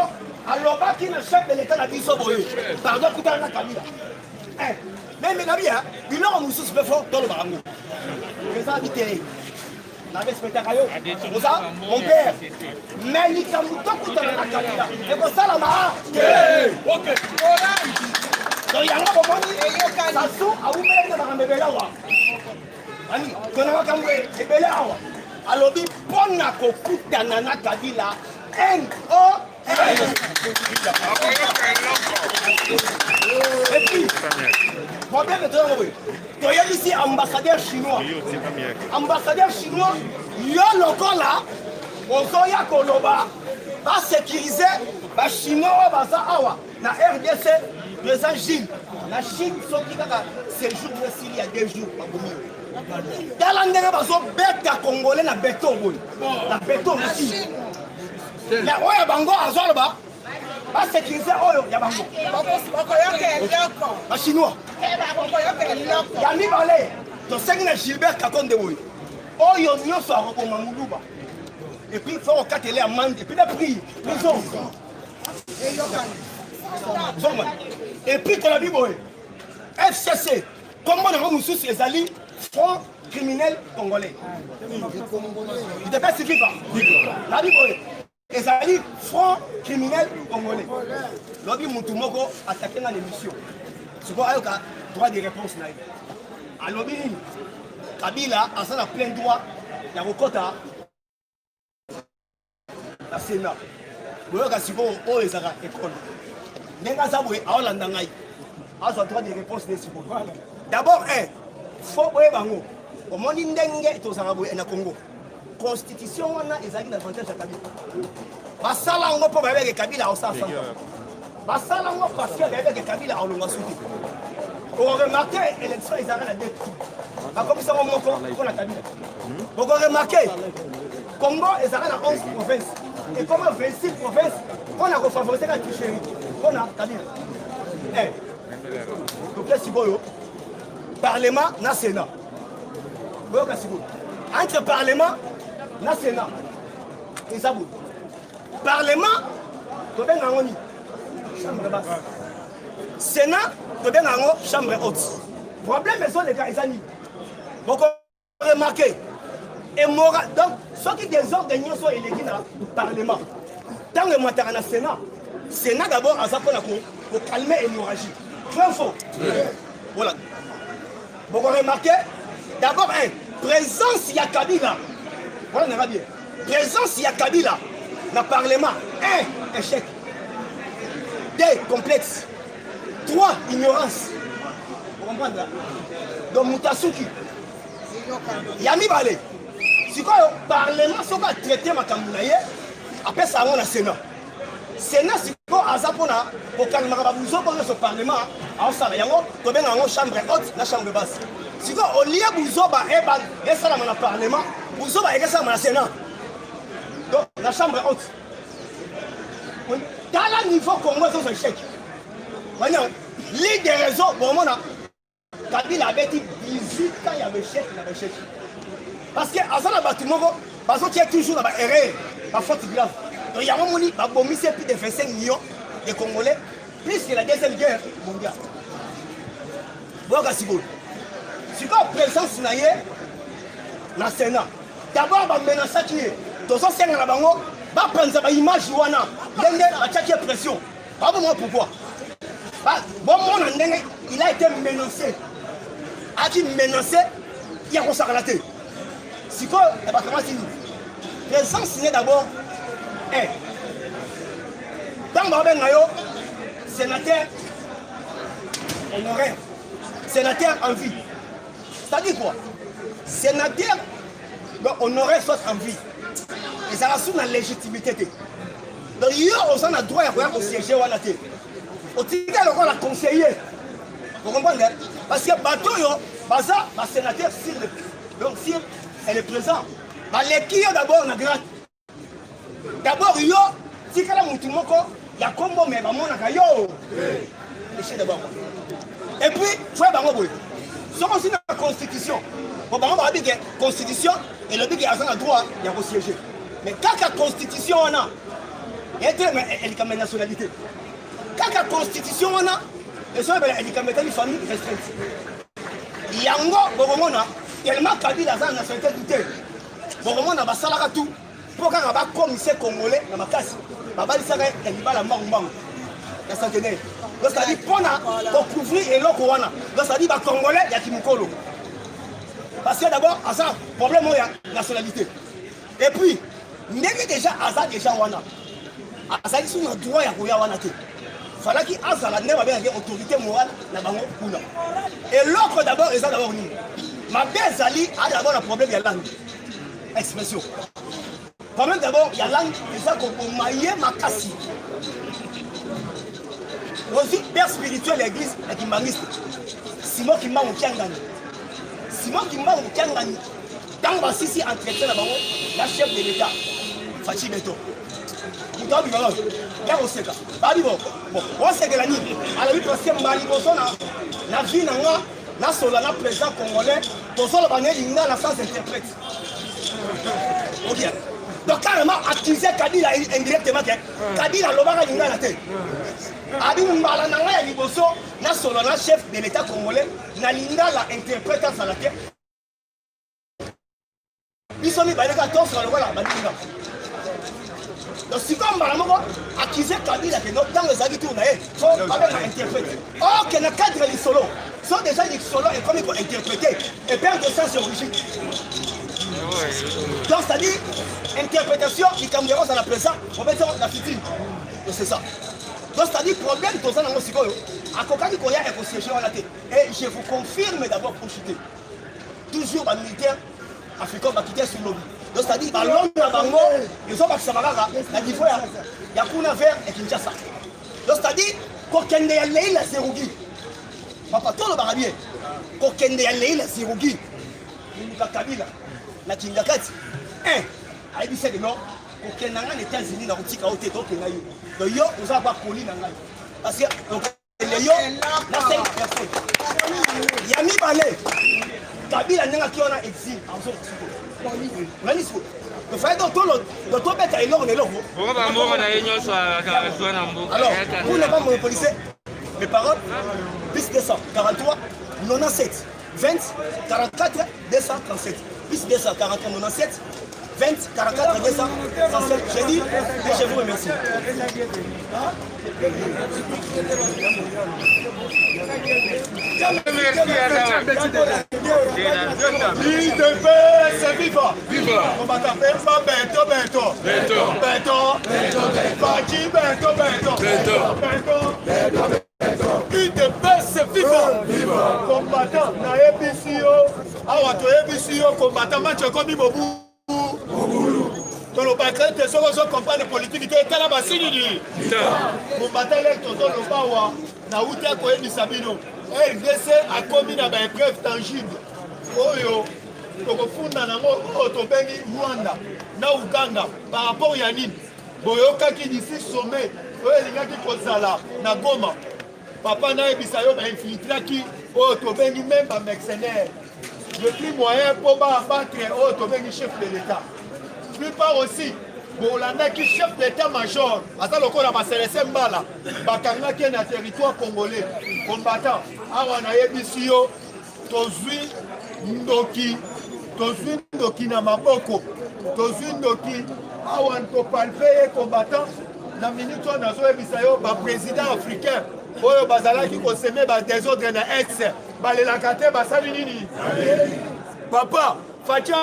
Alors qui le chef de l'État n'a dit ça boyer. Pardon, Koutana na Kabila. Mais Megabia, il a un moussous peu fort dans le barango. Les invités. N'avait spectacle. Mon père. Mais il y a un mouton dans la Kabila. Et pour ça, la mara. Ok. Donc il y a un moment ça sous à vous mettre dans la Belawa. Ani, connais-moi comme vous, Belawa. Alors, il y a un Kokutana na Kabila. N-O. Et puis, problème de travail. Tu as ici ambassadeur chinois. Ambassadeur chinois, il y a le là, on soya Koloba, va sécuriser, va chinois, va ça, na RDC, président Gilles. La Chine, c'est le jour de Syrie, il y a 2 jours. Dans l'année, il y a un Congolais, na béton. La béton aussi. Il y a un bango à Zolba. Va sécuriser Oyo, Yabango. Un chinois. Yami Balé, tu sais que Gilbert Kakonde Oyo. Oyo, nous sommes au Mamoulouba. Et puis, il faut qu'on les amende. Et puis, les prix, les hommes. Et puis, tu as dit, FCC, comment on a sous les alliés, Front criminel congolais. Il ne pas suffire pas. Les alliés, Front criminel congolais. L'objet Moutoumoko attaqué dans l'émission. C'est quoi, il y a droit de réponse. À l'objet, Kabila a plein droit. Il y a un la Sénat. Il y a un école. D'abord, il faut que comment on a Congo. Constitution, on a des avantages à Kabila. Basala, on peut avec Kabila au sens. Basala, on parce qu'avec Kabila, on l'a soutenu. On remarque l'élection, ils arrêtent la dette. Comme ça, on a Kabila. On remarque Congo, ils arrêtent la 11 provinces. Et comment 26 provinces, on a refavorisé la tricherie. On a Kabila. Donc là, c'est bon. Parlement, na Sénat. Entre Parlement, na Sénat. Et ça vous. Parlement, tu bien en chambre basse. Sénat, tu bien en chambre haute. Problème, mais sont les gars, ils ont dit. Donc, remarquez. Et moral. Donc, ceux qui désordonnent sont élégués dans le Parlement. Dans le matin, na Sénat. Sénat d'abord, à ça pour calmer l'hémorragie. Très faux. Voilà. Vous remarquez, d'abord, présence, il y a Kabila. Voilà, on a bien. Présence, il y a Kabila. Dans le Parlement. 1, échec. 2, complexe. 3, droit, ignorance. Vous comprenez là? Donc, Moutasuki. Yami Balé. Si quoi, le Parlement, si on va traiter ma Kamboulaye, après ça, on a Sénat. Sénat, si quoi, à Zapona, pour calmer ce Parlement, à Osala, yango, tu bien en chambre haute, la chambre basse. Si quoi, au lieu de Bouzoba, et ça, dans le Parlement, Bouzoba, et ça, dans le Sénat. Donc, la chambre haute. Dans le niveau Congo, c'est un échec. L'idée des raisons, bon, moi, Kabila avait dit 18 ans, il y avait échec, parce que à ça, le bâtiment, parce qu'il y a toujours la erreur, la faute grave. Donc, il y a un moment où il y a plus de 25 millions de Congolais, plus que la deuxième guerre mondiale. Bon, c'est bon. Si vous avez présence dans le Sénat, d'abord, vous avez menacé qui est. Dans ce Sénat, vous avez pris une image, vous avez une pression. Pas pourquoi. Bon, il a été menacé. A été menacé, il y a un relaté. Si quoi, il va commencer. Présence signée d'abord. Dans le sénateur honoraire, sénateur en vie. C'est-à-dire quoi? Sénateur honoraire soit en vie. Et ça rassure la légitimité. Donc, il y a un droit à siéger à la tête. Au titre de la conseiller. Vous comprenez? Parce que bateau, baza, ma sénateur, donc si elle est présente, l'équipe d'abord, on a grâce. D'abord, il y a, si il y a un combo, mais il y a d'abord. Et puis, il faut que si on a la constitution, on va dire que la constitution, et le dit qu'il y a un droit, il y a un siéger. Mais quand la constitution, on a, elle est comme une nationalité. Quand la constitution, on a, elle est comme une famille restreinte. Il y a un gros, tellement Kabila a une nationalité doutée. Bon, on a basalaka tout. Pour quand on va commissaire congolais dans ma casse, on va dire que il va la mort. La centenaire. Donc ça dit pour couvrir et l'eau corona. Donc ça dit que congolais il y a Kimukolo. Parce que d'abord, à ça problème il y a nationalité. Et puis, n'est déjà Aza déjà wana. Aza ils sont droit à koya wana te. Fallait qu'il Aza la neba bien autorité morale na bango kuna. Et l'autre d'abord ils ont d'abord ni. Ma belle Zali a d'abord un problème il y a langue. Expression. Quand même d'abord, il y a langue, c'est ça qu'on maille ma casse. Aussi, père spirituel de l'église, la Kimbaniste. Simon Kimba ou Kiangani. Simon Kimba ou Kiangani. Dans le Sissi entretien là-bas, la chef de l'État, Fachi Beto. Vous avez vu, il y a aussi ça. Bon, on sait que la nuit, à la nuit, parce que Maliboso, la vie, la solana président congolais, pour ça, il y a la France interprète. Ok. Donc carrément accusé Kabila indirectement Kabila lobaka linga la tête. Adi mbala nanga ya liboso na solo na chef de l'état congolais na linga la interprète à la tête. Ils sont mis baleka tous sur le voilà balinga. Donc si comme mbala moko accusé Kabila que notre dans les avis tourna faut avec interprète. Oh que na cadre les solo sont déjà les solo et comme il faut interpréter et perdre de sens origine. Donc c'est-à-dire interprétation du Cameroun dans la présence, on va dire la future. C'est ça. Donc c'est-à-dire problème dans un angle à Kokani Koya est au siège à la tête. Et je vous confirme d'abord pour chuter. Toujours les militaires africains vont quitter sur l'objet. Donc c'est-à-dire à l'homme à Bango, ils sont pas Samara, la Divoya, il y a Kuna Vert et Kinshasa. Donc c'est-à-dire Kokende Yalei la Zérougi. Papa tout le barabien. Kokende Yalei la Zérougi. Kabila. La Kingakati. A dit c'est non, aucun n'anga les États-Unis dans l'outil chaotique donc il y a eu. Donc yo, nous avons pas poli n'anga. Parce que les yo, la 5 personnes. Yami Balé. Kabila n'anga qui on a exil en zone. Manisco. Le frère de tout bête à l'or et l'or. Alors, vous n'avez pas monopolisé mes paroles. Plus 243, 97, 20, 44, 237. Plus 243, 97. 20, 44, 237, j'ai dit, et je vous remercie.
IDP, c'est vivant. Viva. On va taper ça, Beto, Beto. Beto. Beto. Beto. Beto. Beto. Beto. Beto. Beto. IDP.
c'est FIFA. Combattant, naebisi yo. Awa toyebisi yo combattant match comme Bobu. Tolo bakre te soko zo comprendre politique te tala basini ni. Combattant les toto lo bawa na uta ko yebisa bino. RDC a commis na ba épreuve tangible. Oyo tokofunda nango oyo tobengi Rwanda na Uganda par rapport ya nini boyokaki d'ici sommet oyo elingaki kozala na Goma papa nayebisa yo bainfiltraki oyo tobengi même bamercenaire le plus moyen mpo baabattre oyo tobengi chef de l'état plupart aussi bolandaki chef d'état major aza lokola baselese mbala bakangaki na territoire congolais combattant awa nayebisi yo tozwi ndoki na maboko tozwi ndoki awa topalpe ye combattant na minute oyo nazoyebisa yo baprésident africain oyo bazalaki koseme badésordre na est balelaka te basali nini papa faci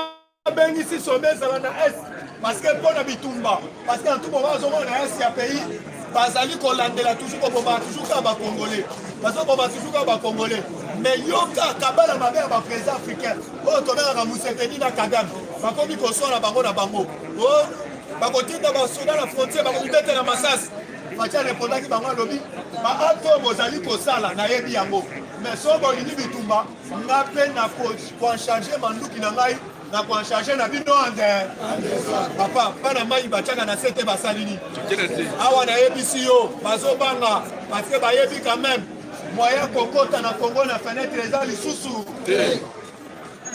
abengisi some ezala na est parce que mpo na bitumba parce que na tout moment azomona na est ya pays bazali kolandela toujours koboma toujours kaka bacongolais bazoboma toujours kaka bacongolais mais yoka kabala mabe ya baprésident africain oyo tobengaka Museveni na Kagame bakomi koswala bango na bango bakotinda basoda na frontière bakobetela masasi faci arepondaki bango alobi baacte bozali kosala nayebi yango mais so bolingi bitumba nga mpe na koancharge manduki na ngai na koancharge na bino ande papa bana mai batiaka na se te basali nini awa nayebisi yo bazobanga parce que bayebi quand même moyen kokota na Congo na fenêtre eza lisusu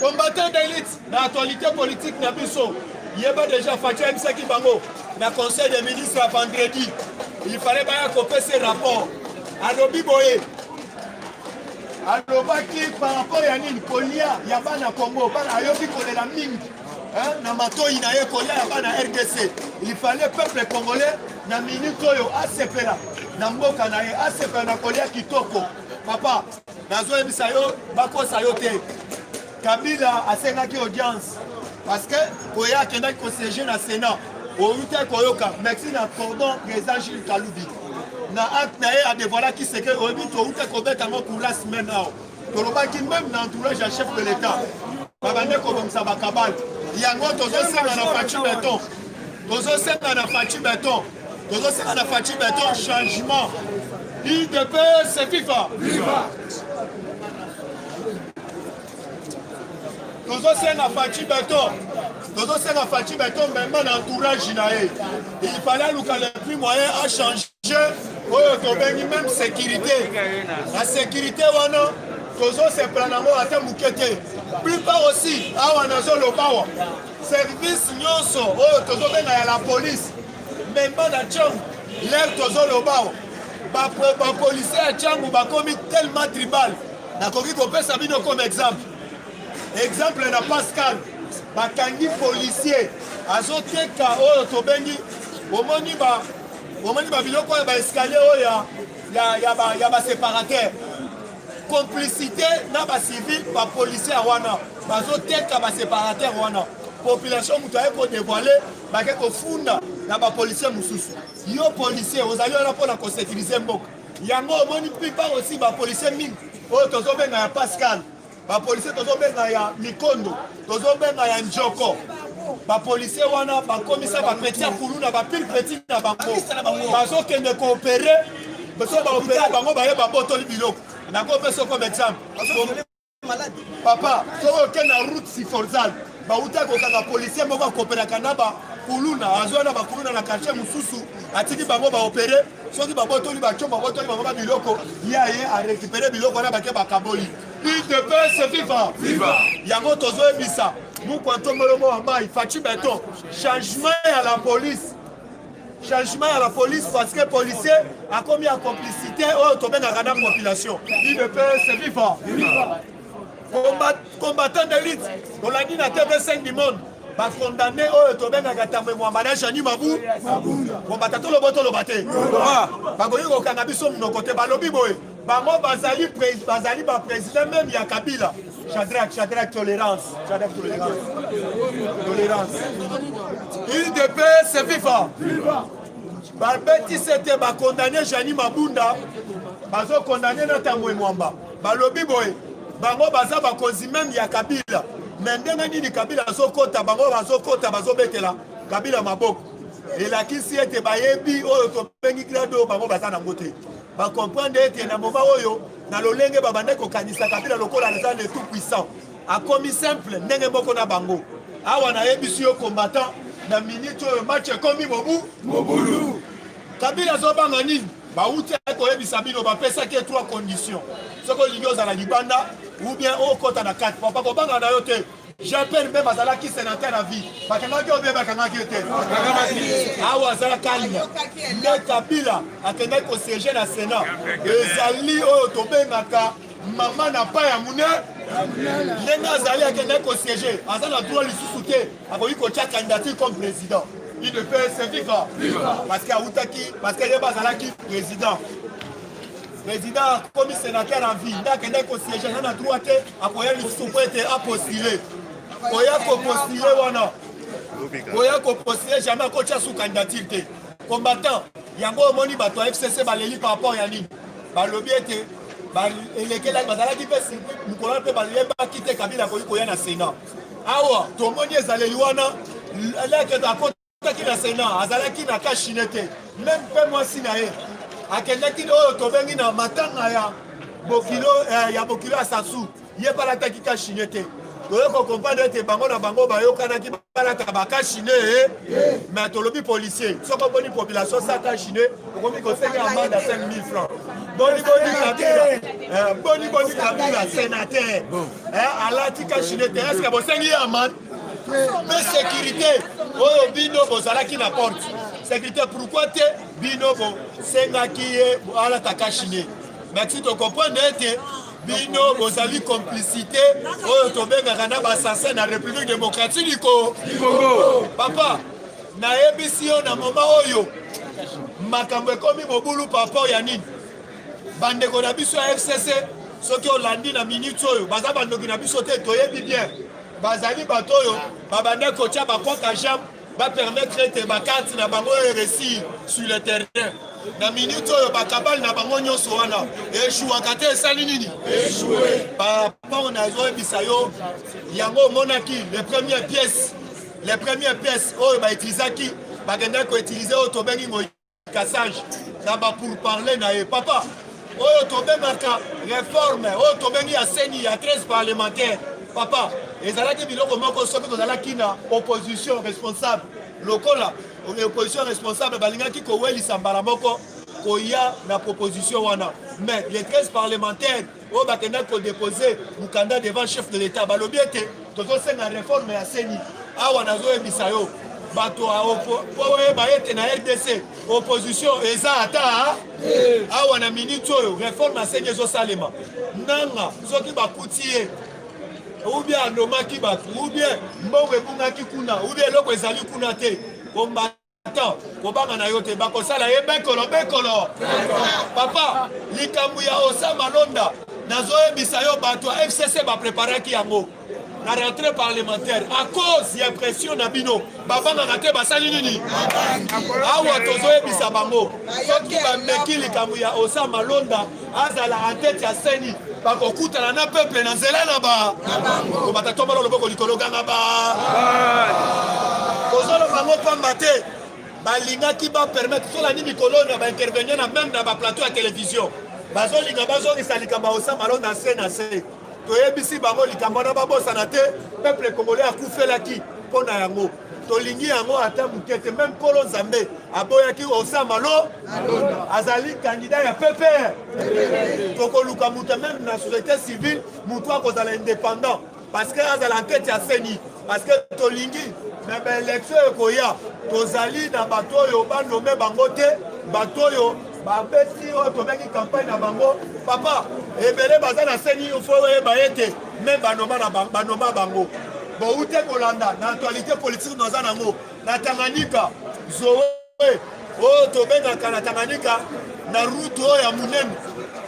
combattant d'élite na actualité politique na biso yeba déjà faci ayebisaki bango na conseil des ministres ya vendredi il fallait baya kopesa rapport alobi boye alobaki par rapport ya nini kolia ya bana Congo bana ayoki kolela mingi na matoi na ye kolia ya bana RDC il fallait peuple congolais na minute oyo asepela na mboka na ye asepela na kolia kitoko papa nazoyebisa yo bakosa yo te Kabila asengaki audience parce que koya akendaki kosiéger na Sénat outa koyoka merci na cordon président Gilles Kaloubi na acte na ye adévoilaki seke oyebi touta kobeta yango pour la semaine awa tolobaki même na entourage ya chef de l'état babande kobomisa bakabale yango tozosenga na Faci Beton tozosenga na Faci Beton tozosenga na Faci Beton changement IDPS c'est FIFA tozosenga Faci Beton tozosenga Faci Beton même na entourage na ye il fallait luka le plus moyen à changer oyo tobengi même sécurité la sécurité wana tozosepela nango ata moke te plupart aussi awa nazolobawa service nyonso oyo tozobenga ya la police memba na ntango lere tozolobawa bapolisier ya ntango bakomi tellement tribal nakoki kopesa bino comme exemple na Pascal bakangi policier azoteka oyo tobengi omoni babiloko oyo baescalier oyo ya baséparateur complicité na bacivil bapolisier wana bazoteka baséparateur wana population moto aye kodévoile bake kofunda na bapolisier mosusu yo policier ozali wana mpona kosécurize mboka yango omoni plupart aussi bapolisier mingi oyo tozobenga ya Pascal bapolisier tozobenga ya Mikondo tozobenga ya Njoko bapolisier wana bakomisa bapeti ya kulu na bapile peti na bango bazokende koopere beso baopere bango baye babotoli biloko nakopesa comme exemple papa soki okende na route siforzal bauta kokanga policier moko akooperaka na bakuluna azwa na bakuluna na quartier mosusu atiki bango baopere soki babotoli baco babotoli bango babiloko ya ye arécupere biloko wana bake bakaboli IDPS FIFA yango tozoyebisa mukwantomolomo wa mai Faci Beton changement à la police parce que policier a commis en complicité au tombé dans la population IDPS FIFA combattant d'élite on l'a dit dans TV5 du monde ba condamné au tombé dans la tambe Mwambana Jani Mabu combattant le boto le baté ba goyi ko kangabiso mon côté balobi boy bango bazali ba président même ya Kabila Shadrach tolérance IDPS FIFA babeti c'était ba condamné Jani Mabunda
bazo condamné na Tambwe Mwamba balobi boye bango baza bakonzi même ya Kabila mais ndenge nini Kabila azokota bango bazokota bazobetela Kabila maboko elakisi ete bayebi oyo tobengi grado bango baza nango te bakomprendre ete na moment oyo na lolenge babande kokanisa Kabila lokola aza le tout puissant akomi simple ndenge moko na bango awa nayebisi yo combattant na minute oyo match ekomi mobulu Kabila azobanga nini bauti koyebisa bino bapesaki 3 conditions soki olingi ozala libanda ou bien okota na 4 papa kobanga na yo te j'appelle même azalaki sénateur à vie bakangaki oyo bien bakangaki te awa azala kalina nde Kabila akendaki kosiéger na sénat ezali oyo tobengaka mama na pa ya mune ndenge azali akendaki kosiéger aza na droit lisusu te akoki kotia candidature comme président il ne peut se vivre parce que yeba azalaki président comme sénateur en vie ndakendaki kosiéger aza na droit te akoya lisusu po ete apostule koya kopostule wana koya kopostule jamais akotia sous candidature te combattant yango omoni bato ya FCC baleli par rapport ya nini balobi ete elekelaki bazalaki mpe mikolo mpe bayebaki te Kabila akoki koya na sénat awa tomoni ezaleli wana alaketa akotaki na sénat azalaki na kashine te même mpe mwasi na ye akendaki oyo tobengi na matanga ya bokilo ya sasu ye balataki kashine te toye kokomprendre ete bango na bango bayokanaki balata bakashine mais tolobi policier soki oboni population sa kashine okomi kosenga amende ya 5 000 francs boni Kabila sénateur alati kashine te eske bosengi ye amende mpe sécurité oyo bino bozalaki na porte sécurité pourquoi te bino bosengaki ye alata kashine mais si tokomprendre ete bino bozali complicité oyo tobengaka na basanse na République démocratique du Congo papa nayebisi yo na moma oyo makambo ekomi mobulu papa ya nini bandeko na biso ya FCC soki olandi na minute oyo baza bandoki na biso te toyebi bien bazali bato oyo babande kotia bapoka jambe bapermettre ete bakarte na bango oyo réussir sur le terrain na minute oyo bakabali na bango nyonso wana eshuwaka te esali nini papa on azoyebisa yo yango omonaki les premières pièces oyo bautilisaki bakendaki koutilize oyo tobengi moikassage na bapourparler na ye papa oyo tobengaka réforme oyo tobengi ya seni ya 13 parlementaire papa ezalaki biloko moko soki tozalaki na opposition responsable lokola opposition responsable balingaki kowelisa mbala moko koya na proposition wana mais les 13 parlementaires oyo bakendaki kodepose mokanda devant chef de l'état balobi ete tozosenga réforme ya seni awa nazoyebisa yo bato oyeba ete na RDC opposition eza ata awa na minute oyo réforme ya seni ezosalema nanga soki bakuti ye ou bien anomaki bato ou bien mbongo ebungaki kuna ou bien eloko ezali kuna te combattant kobanga na yo te bakosala ye bekolo papa likambo ya Osa Malonda nazoyebisa yo bato ya FCC bapreparaki yango na rentrée parlementaire à cause ya pression na bino babangaka te basali nini awa tozoyebisa bango soki bameki likambo ya Osa Malonda azala en tête ya seni bakokutana na peuple na nzela na bango batatombala loboko likolo ganga kozolo bango pamba te balingaki bapermettre solani mikolo na baintervenir na même na baplateau ya télévision bazolinga bazongisa likambo ya Osa Malonda se na se toyebisi bango likambo na babosana te peuple congolais akufelaki mpo na yango tolingi yango ata moke te même kolo nzambe aboyaki Osa Malonda azali candidat ya PPR tokoluka moto même na société civile moto akozala indépendant parce que azala enquête ya seni parce que tolingi na baélection ekoya tozali na bato oyo banome bango te bato oyo babeti oyo tobengi campagne na bango papa ebele baza na seni fo oyeba ete me banoma bango boute kolanda na actualité politique noza nango na Tanganyika zoe oyo tobengaka na Tanganyika na route oyo ya monene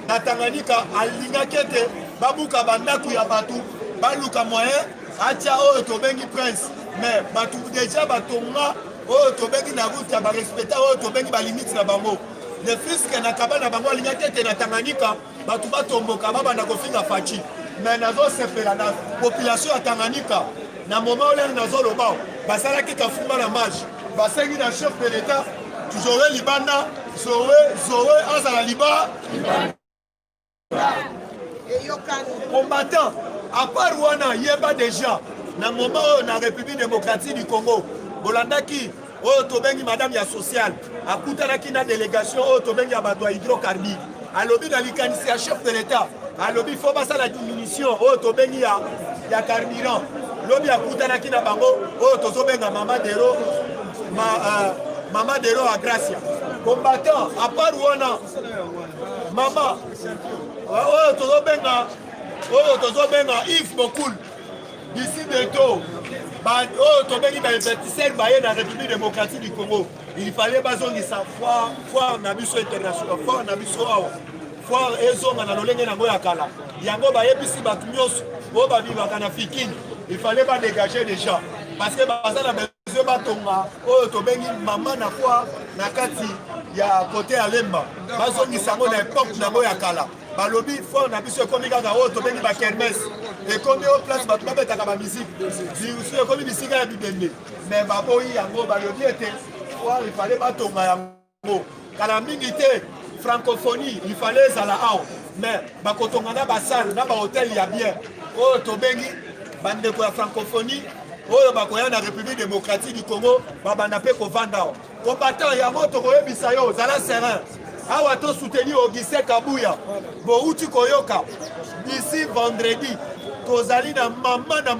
na Tanganyika alingaki ete babuka bandako ya bato baluka moyen atia oyo tobengi prince mais bato deja batonga oyo tobengi na route ya barespecta oyo tobengi balimite na bango ne friske na kabana bango alinga tete na Tanganyika bato batomboka babanda kofinga faci mais nazosepela na population ya Tanganyika na moment olenge nazoloba basalaki kafumba na marche basengi na chef de l'état Zoé libanda Zoé azala liba combattant à part wana yeba déjà na moment na République démocratique du Congo bolandaki oyo tobengi madame ya social akutanaki na délégation oyo tobengi ya bato ya hydrocarbure alobi na likanisi ya chef de l'état alobi fo basala diminution oyo tobengi ya carburant lobi akutanaki na bango oyo tozobenga mama dero mama dero a Gracia combattant à part wana mama oyo tozobenga Yves Bokul d'ici bientôt oyo tobengi bainvestisseur baye na République démocratique du Congo il fallait bazongisa foire na biso international foire na biso awa foire ezonga na lolenge nango ya kala yango bayebisi bato nyonso oyo babimaka na fikini il fallait badégager déjà parce que baza na besoin batonga oyo tobengi mama na foire na kati ya kote ya lemba bazongisa yango na époque nango ya kala balobi foire na biso ekomi kaka oyo tobengi bakermes ekomi oyo place bato babetaka bamusike biso ekomi bisika ya bibende mais baboyi yango balobi ete foire il fallait batonga yango kala mingi te francophonie il fallait ezala awa mais bakotonga na basale na bahotel ya bien oyo tobengi bandeko ya francophonie oyo bakoya na République démocratique du Congo babanda mpe kovanda awa combattant yango tokoyebisa yo ozala serein awa to soutenir Augustin Kabuya bouti koyoka d'ici vendredi tozali na mama na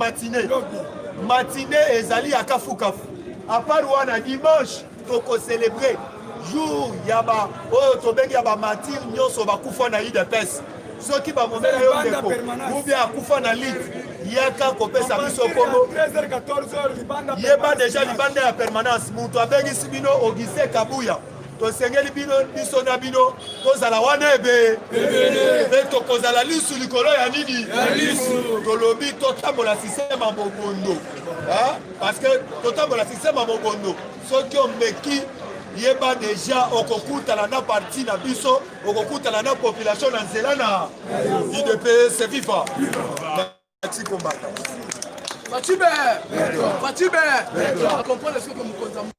matinée ezali ya kafukafu à part wana dimanche toko célébrer jour ya ba oyo tobengi ya ba martyr nyonso bakufa na UDPS soki bamomela yo ndeko ou bien akufa na lit yaka kopesa biso kombo yeba déjà libanda ya permanence mutu abengisi bino Augustin Kabuya tosengeli biso na bino tozala wana ebe mpe tokozala lisu likolo ya nini tolobi totambola systeme ya mobondo parce que totambola systeme ya mobondo soki omeki yeba déjà okokutana na parti na biso okokutana na population na nzela na UDPS viva merci combattant Fatibé comprendre ce que nous comptons